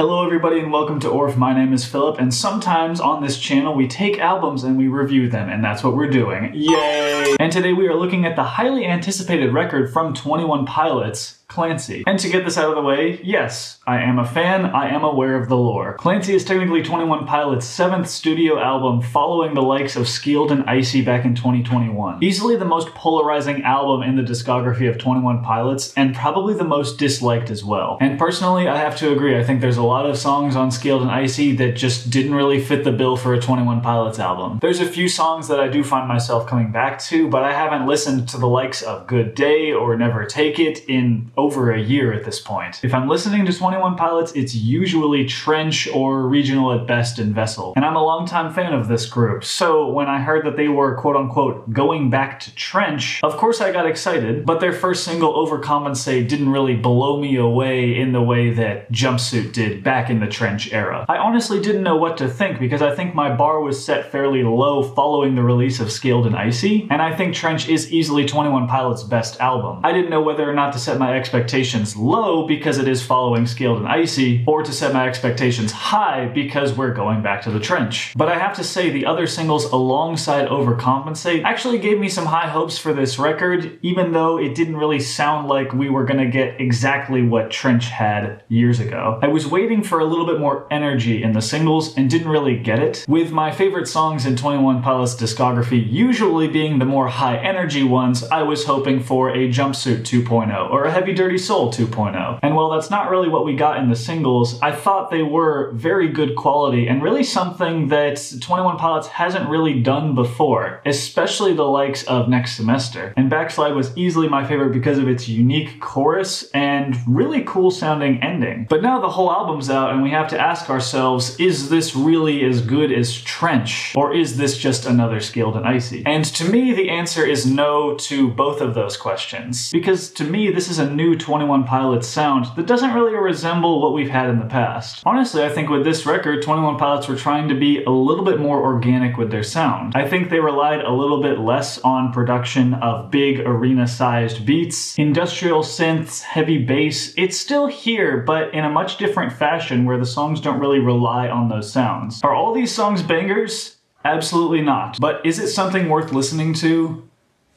Hello everybody and welcome to Orf. My name is Philip, and sometimes on this channel we take albums and we review them, and that's what we're doing. Yay! And today we are looking at the highly anticipated record from 21 Pilots, Clancy. And to get this out of the way, yes, I am a fan, I am aware of the lore. Clancy is technically 21 Pilots' 7th studio album following the likes of Skeeled and Icy back in 2021. Easily the most polarizing album in the discography of 21 Pilots, and probably the most disliked as well. And personally, I have to agree, I think there's a lot of songs on Skeeled and Icy that just didn't really fit the bill for a 21 Pilots album. There's a few songs that I do find myself coming back to, but I haven't listened to the likes of Good Day or Never Take It in over a year at this point. If I'm listening to 21 Pilots, it's usually Trench or Regional at best and Vessel. And I'm a longtime fan of this group, so when I heard that they were quote-unquote going back to Trench, of course I got excited, but their first single, Overcompensate, didn't really blow me away in the way that Jumpsuit did back in the Trench era. I honestly didn't know what to think because I think my bar was set fairly low following the release of Scaled and Icy, and I think Trench is easily 21 Pilots' best album. I didn't know whether or not to set my expectations low because it is following Scaled and Icy, or to set my expectations high because we're going back to the Trench. But I have to say the other singles alongside Overcompensate actually gave me some high hopes for this record, even though it didn't really sound like we were gonna get exactly what Trench had years ago. I was waiting for a little bit more energy in the singles and didn't really get it, with my favorite songs in 21 Pilots' discography usually being the more high energy ones. I was hoping for a Jumpsuit 2.0 or a Heavy Dirty Soul 2.0. And while that's not really what we got in the singles, I thought they were very good quality and really something that 21 Pilots hasn't really done before, especially the likes of Next Semester. And Backslide was easily my favorite because of its unique chorus and really cool sounding ending. But now the whole album's out and we have to ask ourselves, is this really as good as Trench? Or is this just another Scaled and Icy? And to me, the answer is no to both of those questions. Because to me, this is a new 21 Pilots sound that doesn't really resemble what we've had in the past. Honestly, I think with this record, 21 Pilots were trying to be a little bit more organic with their sound. I think they relied a little bit less on production of big arena-sized beats, industrial synths, heavy bass. It's still here, but in a much different fashion where the songs don't really rely on those sounds. Are all these songs bangers? Absolutely not. But is it something worth listening to?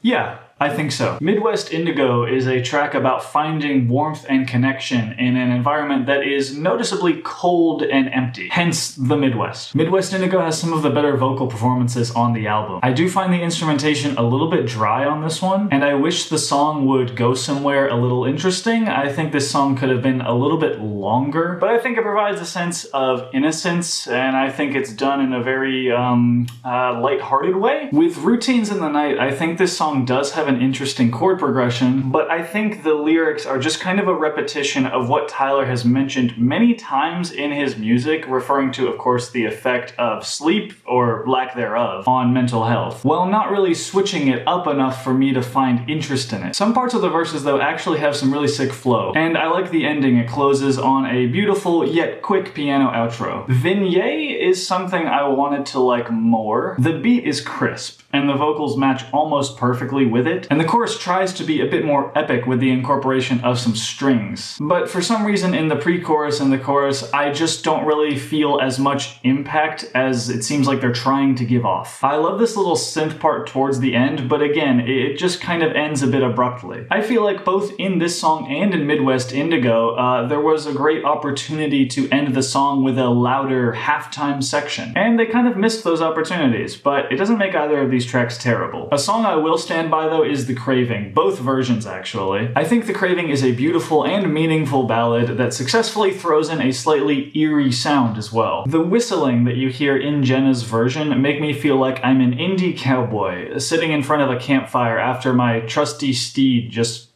Yeah, I think so. Midwest Indigo is a track about finding warmth and connection in an environment that is noticeably cold and empty, hence the Midwest. Midwest Indigo has some of the better vocal performances on the album. I do find the instrumentation a little bit dry on this one, and I wish the song would go somewhere a little interesting. I think this song could have been a little bit longer, but I think it provides a sense of innocence, and I think it's done in a very lighthearted way. With Routines in the Night, I think this song does have an interesting chord progression, but I think the lyrics are just kind of a repetition of what Tyler has mentioned many times in his music, referring to, of course, the effect of sleep, or lack thereof, on mental health, while not really switching it up enough for me to find interest in it. Some parts of the verses, though, actually have some really sick flow, and I like the ending. It closes on a beautiful yet quick piano outro. Vignette is something I wanted to like more. The beat is crisp, and the vocals match almost perfectly with it, and the chorus tries to be a bit more epic with the incorporation of some strings. But for some reason in the pre-chorus and the chorus, I just don't really feel as much impact as it seems like they're trying to give off. I love this little synth part towards the end, but again, it just kind of ends a bit abruptly. I feel like both in this song and in Midwest Indigo, there was a great opportunity to end the song with a louder halftime section, and they kind of missed those opportunities, but it doesn't make either of these tracks terrible. A song I will stand by, though, is The Craving, both versions actually. I think The Craving is a beautiful and meaningful ballad that successfully throws in a slightly eerie sound as well. The whistling that you hear in Jenna's version make me feel like I'm an indie cowboy sitting in front of a campfire after my trusty steed just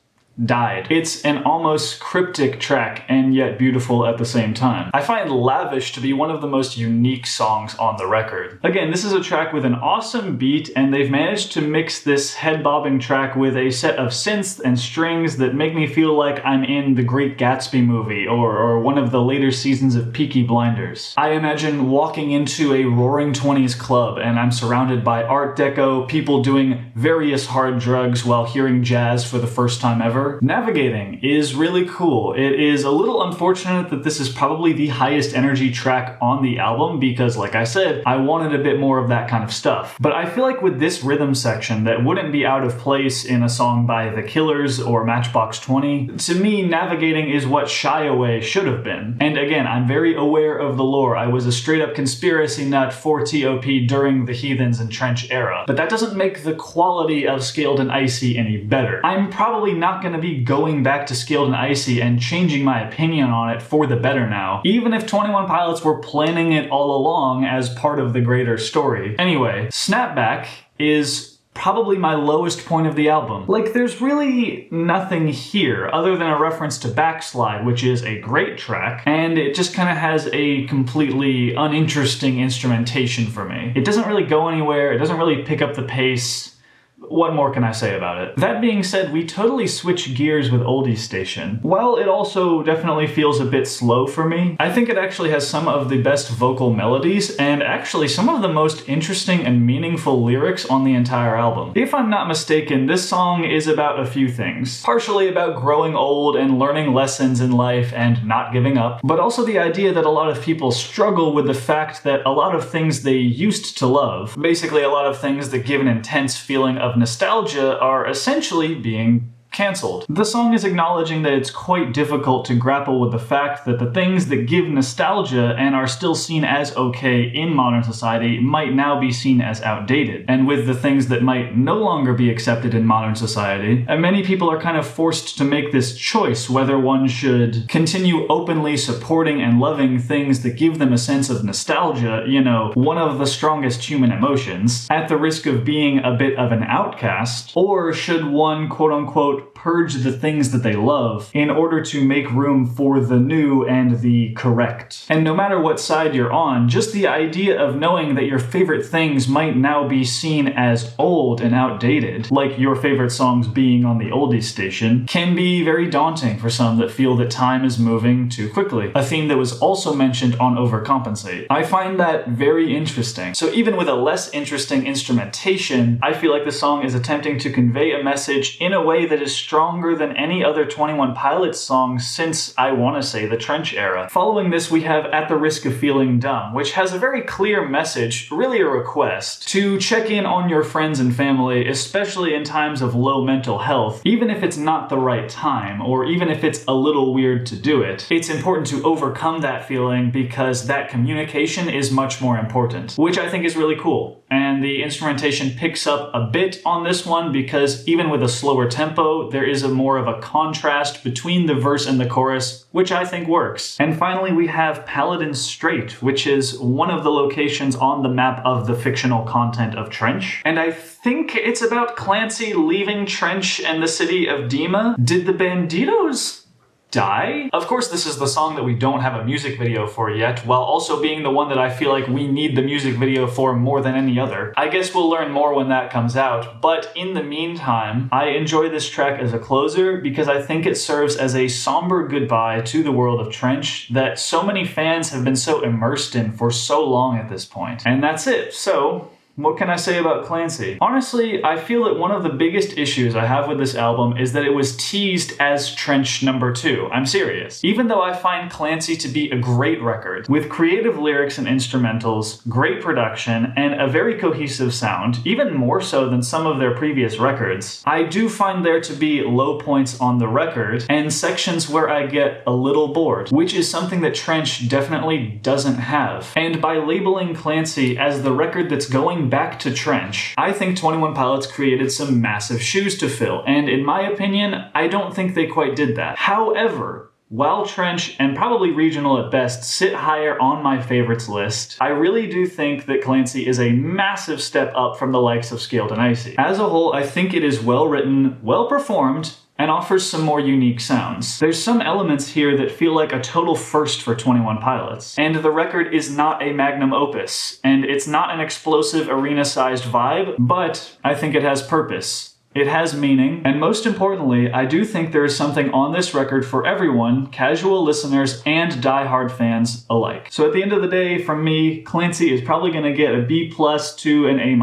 died. It's an almost cryptic track and yet beautiful at the same time. I find Lavish to be one of the most unique songs on the record. Again, this is a track with an awesome beat, and they've managed to mix this head-bobbing track with a set of synths and strings that make me feel like I'm in The Great Gatsby movie or one of the later seasons of Peaky Blinders. I imagine walking into a Roaring Twenties club and I'm surrounded by Art Deco, people doing various hard drugs while hearing jazz for the first time ever. However, Navigating is really cool. It is a little unfortunate that this is probably the highest energy track on the album because, like I said, I wanted a bit more of that kind of stuff. But I feel like with this rhythm section that wouldn't be out of place in a song by The Killers or Matchbox 20, to me, Navigating is what Shy Away should have been. And again, I'm very aware of the lore. I was a straight up conspiracy nut for T.O.P. during the Heathens and Trench era. But that doesn't make the quality of Scaled and Icy any better. I'm probably not going to be going back to Scaled and Icy and changing my opinion on it for the better now, even if 21 Pilots were planning it all along as part of the greater story. Anyway, Snapback is probably my lowest point of the album. Like, there's really nothing here other than a reference to Backslide, which is a great track, and it just kind of has a completely uninteresting instrumentation for me. It doesn't really go anywhere, it doesn't really pick up the pace. What more can I say about it? That being said, we totally switch gears with Oldie Station. While it also definitely feels a bit slow for me, I think it actually has some of the best vocal melodies and actually some of the most interesting and meaningful lyrics on the entire album. If I'm not mistaken, this song is about a few things. Partially about growing old and learning lessons in life and not giving up, but also the idea that a lot of people struggle with the fact that a lot of things they used to love, basically a lot of things that give an intense feeling of nostalgia, are essentially being cancelled. The song is acknowledging that it's quite difficult to grapple with the fact that the things that give nostalgia and are still seen as okay in modern society might now be seen as outdated. And with the things that might no longer be accepted in modern society, many people are kind of forced to make this choice whether one should continue openly supporting and loving things that give them a sense of nostalgia, you know, one of the strongest human emotions, at the risk of being a bit of an outcast, or should one quote-unquote purge the things that they love in order to make room for the new and the correct. And no matter what side you're on, just the idea of knowing that your favorite things might now be seen as old and outdated, like your favorite songs being on the Oldie Station, can be very daunting for some that feel that time is moving too quickly. A theme that was also mentioned on Overcompensate. I find that very interesting. So even with a less interesting instrumentation, I feel like the song is attempting to convey a message in a way that is stronger than any other 21 Pilots song since, I want to say, the Trench era. Following this, we have At the Risk of Feeling Dumb, which has a very clear message, really a request, to check in on your friends and family, especially in times of low mental health, even if it's not the right time, or even if it's a little weird to do it. It's important to overcome that feeling because that communication is much more important, which I think is really cool. And the instrumentation picks up a bit on this one because even with a slower tempo, there is more of a contrast between the verse and the chorus, which I think works. And finally, we have Paladin Strait, which is one of the locations on the map of the fictional content of Trench. And I think it's about Clancy leaving Trench and the city of Dima. Did the Banditos die? Of course, this is the song that we don't have a music video for yet, while also being the one that I feel like we need the music video for more than any other. I guess we'll learn more when that comes out, but in the meantime, I enjoy this track as a closer because I think it serves as a somber goodbye to the world of Trench that so many fans have been so immersed in for so long at this point. And that's it. So, what can I say about Clancy? Honestly, I feel that one of the biggest issues I have with this album is that it was teased as Trench number 2. I'm serious. Even though I find Clancy to be a great record, with creative lyrics and instrumentals, great production, and a very cohesive sound, even more so than some of their previous records, I do find there to be low points on the record, and sections where I get a little bored, which is something that Trench definitely doesn't have. And by labeling Clancy as the record that's going back to Trench, I think 21 Pilots created some massive shoes to fill, and in my opinion, I don't think they quite did that. However, while Trench, and probably Regional at best, sit higher on my favorites list, I really do think that Clancy is a massive step up from the likes of Scaled and Icy. As a whole, I think it is well written, well performed, and offers some more unique sounds. There's some elements here that feel like a total first for 21 Pilots, and the record is not a magnum opus, and it's not an explosive arena-sized vibe, but I think it has purpose. it has meaning, and most importantly, I do think there is something on this record for everyone, casual listeners and die-hard fans alike. So at the end of the day, from me, Clancy is probably gonna get a B+ to an A-.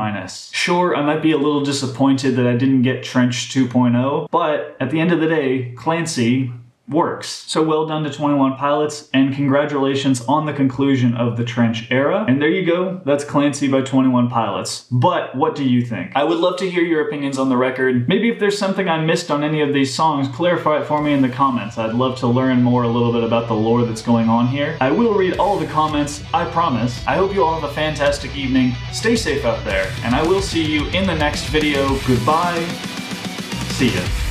Sure, I might be a little disappointed that I didn't get Trench 2.0, but at the end of the day, Clancy works. So well done to 21 Pilots, and congratulations on the conclusion of the Trench era. And there you go, that's Clancy by 21 Pilots. But what do you think? I would love to hear your opinions on the record. Maybe if there's something I missed on any of these songs, clarify it for me in the comments. I'd love to learn more a little bit about the lore that's going on here. I will read all the comments, I promise. I hope you all have a fantastic evening. Stay safe out there, and I will see you in the next video. Goodbye. See ya.